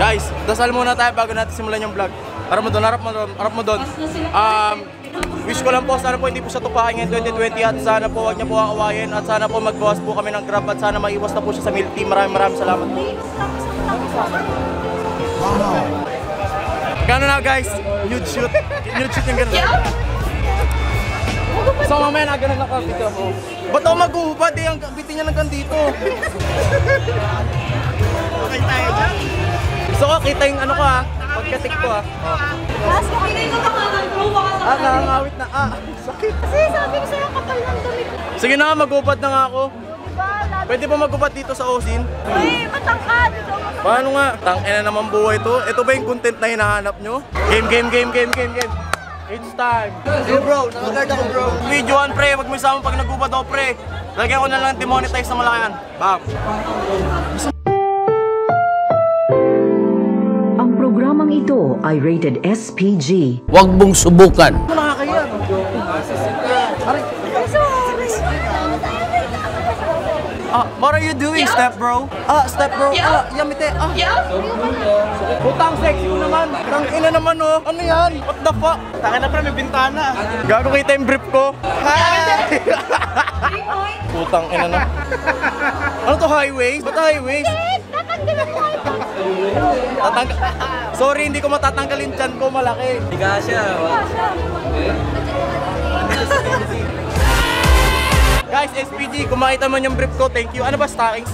Guys, dasal muna tayo bago natin simulan yung vlog. Harap mo doon, harap mo doon. Wish ko lang po, sana po hindi po siya tupakin ngayon 2020 at sana po huwag niya po aawayin at sana po magbawas po kami ng Grab at sana maiwas na po siya sa milk tea. Maraming salamat po. Gano'n na guys, nude shoot yung gano'n. So mamaya na ganun ako, video mo. Ba't ako mag-uhubad eh, ang bitin niya hanggang dito. Okay tayo dyan. Gusto ko kita yung ano ko ha, pagkatik ko ha. Mas makikita ko makakantro, makakantro. Nakangawit na, sakit. Kasi sabi ko sa'yo kapal ng damit. Sige na nga, mag-uhubad na nga ako. Pwede pa mag-uhubad dito sa Osin? Ay, matangkad. Paano nga? Tangina naman buhay to. Ito ba yung content na hinahanap nyo? Game. It's time. Hey bro, nakagard ako bro. Videoan pre, wag mo isama pag nag-ubad ako pre. Lagyan ko na lang demonetize sa malayan. Bam. Ang programang ito ay rated SPG. Huwag mong subukan. Ano nakakaya? What are you doing, step bro? Step bro. Yamite. Putang sexy mo naman. Tangina naman oh. Ano yan? What the fuck? Tangina pre, may bintana. Gago kita yung brief ko. Putang ina na. Ano to, highways? Ba't highways? Tatanggalan mo ito. Sorry, hindi ko matatanggalin dyan ko, malaki. Hindi ka siya. Guys, SPG, kung makita mo yung brief ko, thank you. Ano ba, stockings?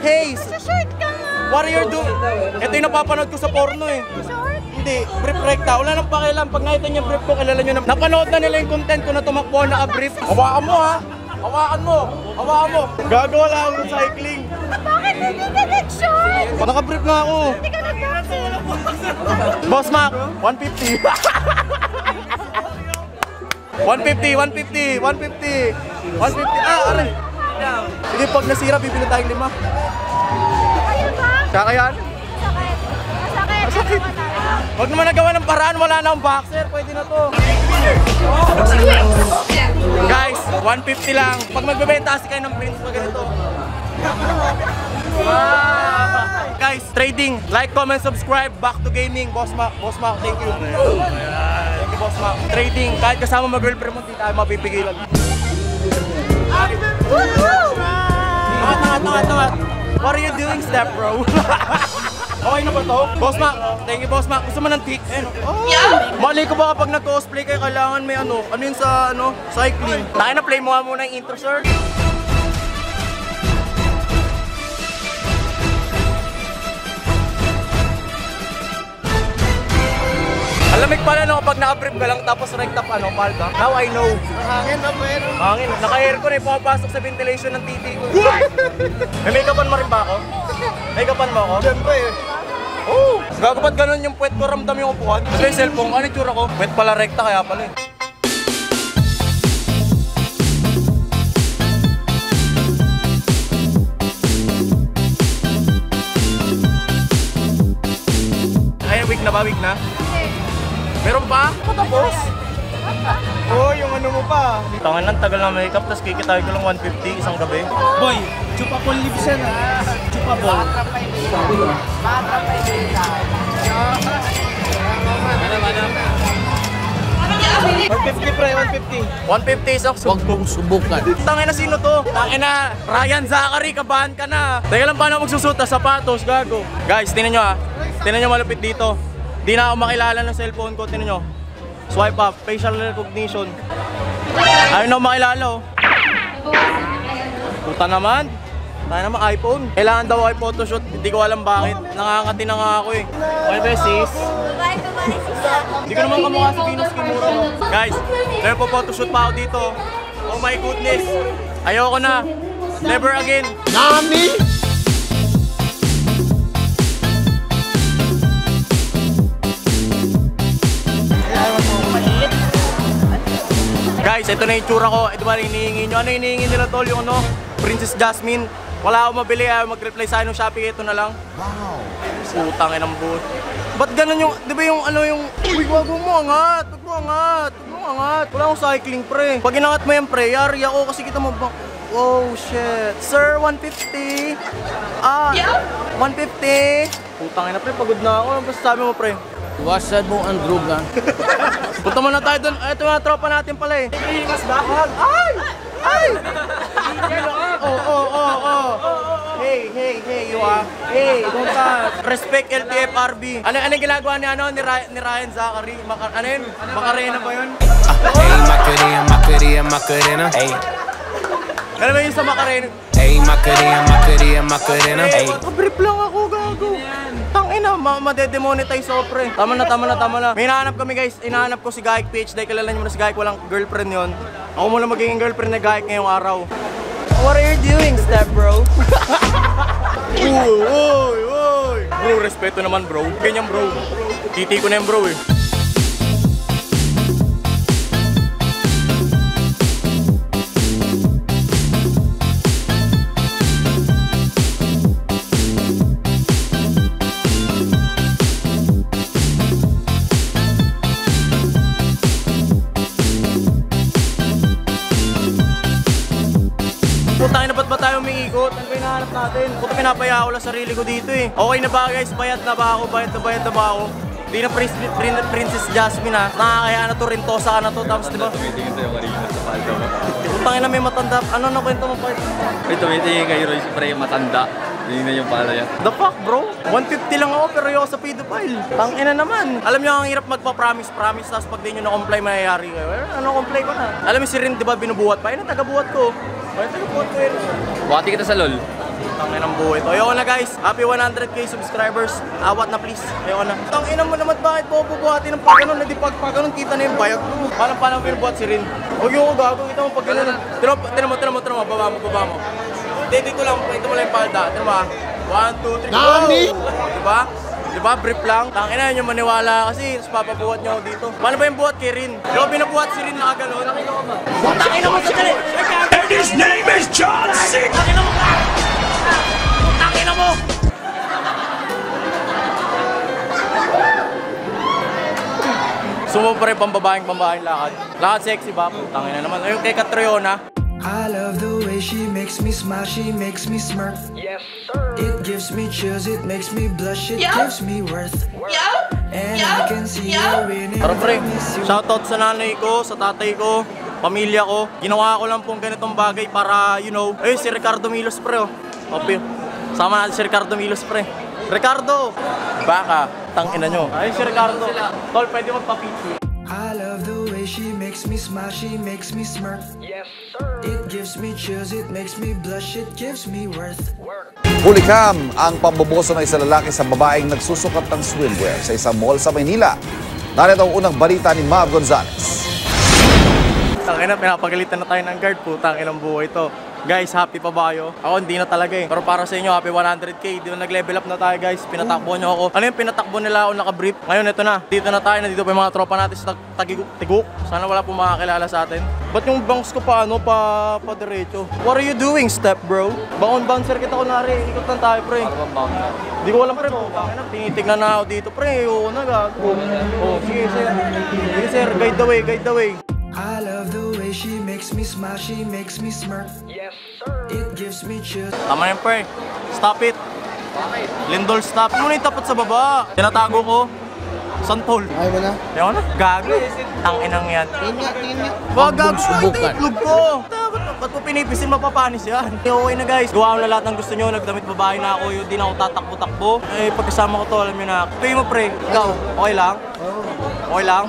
Hey! Short ka nga. What are you doing? Ito yung napapanood ko sa porno eh. Short? Hindi, brief rekta. Wala nang pakialam. Pag nakita niyo yung brief ko, kilala nyo na. Napanood na nila yung content ko na tumakbo na brief. Hawakan mo ha! Hawakan mo! Gagawa lang ako ng cycling. Bakit hindi ka nag-short? Naka-brief na ako. Hindi ka nag-boxing. Boss Mac, 150. 150. 150. Aray. Sige, pag nasira, bibili tayong 5. Kaya ba? Kakayan? Sakit. Huwag naman nagawa ng paraan, wala na akong boxer. Pwede na to. Guys, 150 lang. Pag magbebenta kasi kayo ng prints pa ganito. Guys, trading. Like, comment, subscribe. Back to gaming. Boss Mac, thank you. Thank you, Boss Mac. Trading. Kahit kasama mag-girlfriend mo, hindi tayo mapipigilan. Tangat. What are you doing, step bro? Okay na ba to? Boss Mac, thank you Boss Mac. Gusto mo ng tics? Mali ko ba kapag nag-cosplay kayo kailangan may ano yun sa cycling? Tayo na play mo nga muna yung intro, sir. Alamig pala no kapag naka-brief ka lang tapos rekta pa palda. Now I know. Hangin na po yan. Hangin. Naka-air ko na pumapasok sa ventilation ng TV ko. May make-upan mo rin ba ako? Make-upan mo ako? Siyempre eh. Oh! Gago ba't ganun yung puwet ko, ramdam yung upuan? Kasi yung cellphone, ano yung tsura ko? Puwet pala rekta kaya pala eh. Ay, week na? Meron pa? Patapos? Oh, yung ano mo pa. Tangan lang, tagal na makeup, tapos kikitahin ko lang 150 isang gabi. Boy, chupapol lips yan ah. Chupapol. 150 pre, 150. 150 isang Huwag mong subukan. Tangin na sino to? Tangin na, Ryan Zachary, kabahan ka na. Teka lang paano magsusuta, sapatos, gago. Guys, tingnan nyo ah. Tingnan nyo malupit dito. Di na ako makilala ng cellphone ko, tingnan nyo. Swipe up, facial recognition. Ayaw na ako makilala oh. Puta naman. Tayo naman iPhone. Kailangan daw ay photoshoot, hindi ko alam bakit. Nakangati na nga ako eh. Okay ba sis? Bye, sisa. Hindi ko naman kamukha si Venus Kimura no? Guys, meron po photoshoot pa ako dito. Oh my goodness. Ayoko na. Never again. Nani? Guys, ito na yung tsura ko. Ito ba hinihingi nyo? Ano hinihingi nila tol? Yung ano? Princess Jasmine. Wala akong mabili. Mag-reply sa akin ng Shopee. Ito na lang. Wow. Putang inang buot. Ba't ganun yung, di ba yung ano yung, uy, wag mo angat. Wag mo angat. Wala akong cycling pre. Pag inangat mo yan pre, yari ako kasi kita mo ba? Oh shit. Sir, 150. 150. Putang ina, pre. Pagod na ako. Ano ba sabi mo, pre? Iwasan mo ang droga. Punta muna tayo doon. Ay, ito mga tropa natin pala eh. Ikas ba? Ay! Ay! Oh. Hey, you are. Hey, don't touch. Respect LTFRB. Ano ginagawa ni Ryan Zachary? Ano yun? Macarena ba yun? Hey, Macarena. Hey, Ano ba yun sa Macarena? hey, Macarena. Hey. Kabrief lang ako, gago. Tangina, madedemonetize ako, pre. Tama na. May hinahanap kami, guys. Hinahanap ko si Gaik PH. Dahil kilala niyo na si Gaik, walang girlfriend yon. Ako muna magiging girlfriend ni Gaik ngayong araw. What are you doing, step bro? Uy. Bro, respeto naman, bro. Ganyan, bro. Titi ko na yung bro, eh. Putang ina, ba't ba tayo umiikot? Ano ba hinahanap natin? Puta, pinapaya ko lang sarili ko dito eh. Okay na ba guys? Bayad na ba ako? Bayad na ba ako? Di na Princess Jasmine ha. Nakakaya na to, Rintosa ka na to. Tapos diba? Tumitingin sa'yo kanina sa paldo mo. Putang ina, may matanda. Ano na kwento mo, part? May tumitingin kayo rin, siyempre matanda. Hindi na yung pala yan. The fuck, bro? 150 lang ako pero ayoko sa pedophile. Tangina naman. Alam niyo ang hirap magpa-promise tapos pag di nyo na-comply mangyayari kayo. Ano, comply ko na. Alam niyo si Rin, di ba binubuhat pa? Ayun ang taga-buhat ko. Ayun taga-buhat ko yun. Buhati kita sa LOL. Tangina ng buhay to. Ayoko na guys. Happy 100k subscribers. Awat na please. Ayoko na. Tangina mo naman, bakit po bubuhati ng pag ganun? Hindi pag ganun kita na yung bayag ko. Paano binubuhat si Rin? Huwag yung gago. Kita mo pag ganun. Tira mo. Baba mo. Dito lang, ito mo lang yung palda. Ito ba? 1, 2, 3, go! Diba? Brief lang. Tangina yun yung maniwala kasi papabuhat niyo ako dito. Paano ba yung buhat kay Rin? Di ba binabuhat si Rin nakagano'n? Nakita ko ba? Tangina mo sa dali! And his name is John C! Tangina mo ka! Tangina mo! Sumo pa rin pambabaeng lakad. Lakad sexy ba? Tangina naman. Ayun kay Catriona. I love the way she makes me smile, she makes me smirk. Yes, sir. It gives me chills, it makes me blush, it gives me worth. And I can see her in it. Pero pre, shoutout sa nanay ko, sa tatay ko, pamilya ko. Ginawa ko lang pong ganitong bagay para, you know, ayun si Ricardo Milos pre, oh. Okay. Sama natin si Ricardo Milos pre. Ricardo! Baka, tangina nyo. Ayun si Ricardo. Tol, pwede magpa-picture. I love the way she makes me smile, she makes me smirk. Yes, sir. It gives me chills, it makes me blush, it gives me worth. Hulikam ang pamboboso ng isang lalaki sa babaeng nagsusukat ng swimwear sa isang mall sa Maynila. Narito ang unang balita ni Mav Gonzalez. Tangina, pinapagalitan na tayo ng guard. Putang inang buhay to. Guys, happy pa ba kayo? Ako hindi na talaga eh. Pero para sa inyo, happy 100k. Di ba nag-level up na tayo guys? Pinatakbo nyo ako. Ano yung pinatakbo nila ako nakabrief? Ngayon, ito na. Dito na tayo. Nandito pa yung mga tropa natin sa Tiguk. Sana wala po makakilala sa atin. Ba't yung bangs ko pa diretso? What are you doing, step bro? Bouncer kita kunwari. Ikot lang tayo, pre. Di ko alam, pre. Tinitignan na ako dito, pre. Oo na, gago. Oh, sige, sir. Sige, sir. Guide the way. I love the way she makes me smile, she makes me smirk. Yes, sir. It gives me chills. Tama na yun, pre. Stop it. Lindol, stop. Muna yung tapat sa baba. Tinatago ko. Santol. Ayaw mo na? Ayaw na? Gago. Tanginang yan. Tingnan. Wag, gago. Subukan. Itlog ko. Ba't po pinipisin, mapapanis yan? Okay na guys. Gawa ko na lahat ng gusto nyo. Nagdamit babae na ako. Hindi na ako tatakbo-takbo. Eh, pagkasama ko to, alam nyo na. Pay mo, pre. Ikaw, okay lang? Okay lang?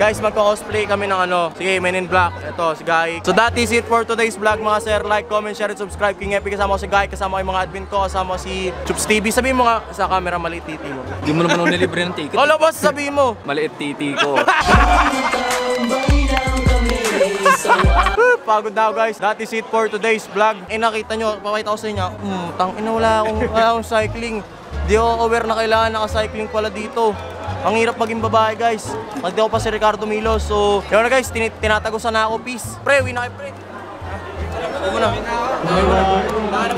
Guys, magka-cosplay kami ng ano. Sige, Men in Black. Ito, si Guy. So that is it for today's vlog mga sir. Like, comment, share, and subscribe. King Epic, kasama ko si Guy. Kasama ko yung mga admin ko. Kasama ko si Chups TV. Sabihin mo nga sa camera, maliit titi mo. Hindi mo naman nilibre ng ticket. Ano boss, sabihin mo? Maliit titi ko. Pagod na ako guys. That is it for today's vlog. Eh nakita nyo, papakita ko sa inyo. Tangina, wala akong cycling. Di ako aware na kailangan naka-cycling pala dito. Ang hirap maging babae guys. Magdi ako pa si Ricardo Milos. So, yun na guys, tinatagusan na ako. Peace. Pre, uwi na kayo pre. Huwag mo na.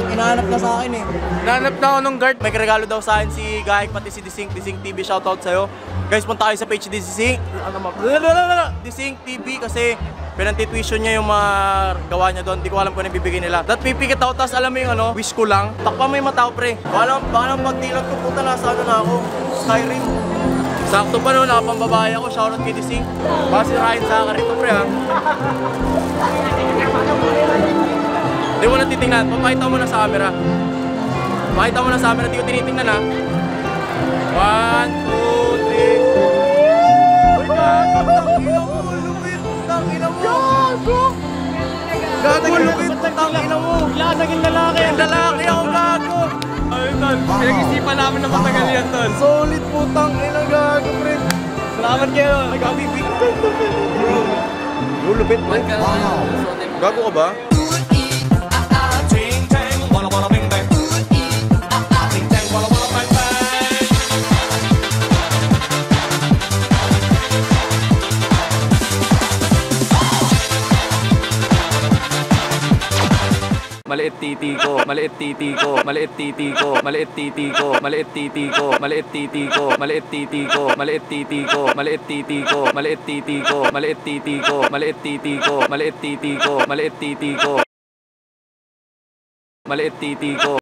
Hinahanap na sa akin eh. Hinahanap na ako ng guard. May regalo daw sa akin si Gaik, pati si Disink TV. Shoutout sa'yo. Guys, punta kayo sa page Disink. Disink TV kasi pinanti-tuition niya yung mga gawa niya doon. Di ko alam kung ano bibigay nila. That pipikit ako, tapos alam mo yung ano, wish ko lang. Takpa mo yung mata ko, pre. Baka lang magdilag ko, puta, nasa ano na ako. Skyrim. Sakto pa no, nakapambabae ako. Shoutout kay Dising. Baka si Ryan Saka rito, pre, ha. Di mo na titingnan. Papakita mo na sa camera. Pakita mo na sa camera. Di ko tinitingnan, ha. 1, 2, 3. Uy, gago. Tangina mo. Lupit. Tangina mo. Gago. Gago, lupit. Tangina mo. Bigla naging lalaki. Naging lalaki ako, gago. Ay, tol. Pinag-isipan namin na matagal yan, tol. Solid po, tangina, gago, pre. Salamat kayo. Nag-abibig. Lupit. Gago ka ba? Maliit titi ko, maliit titi ko, maliit titi ko, maliit titi ko, maliit titi ko, maliit titi ko, maliit titi ko, maliit titi ko, maliit titi ko, maliit titi ko, maliit titi ko, maliit titi ko, maliit titi ko, maliit titi ko, maliit titi ko.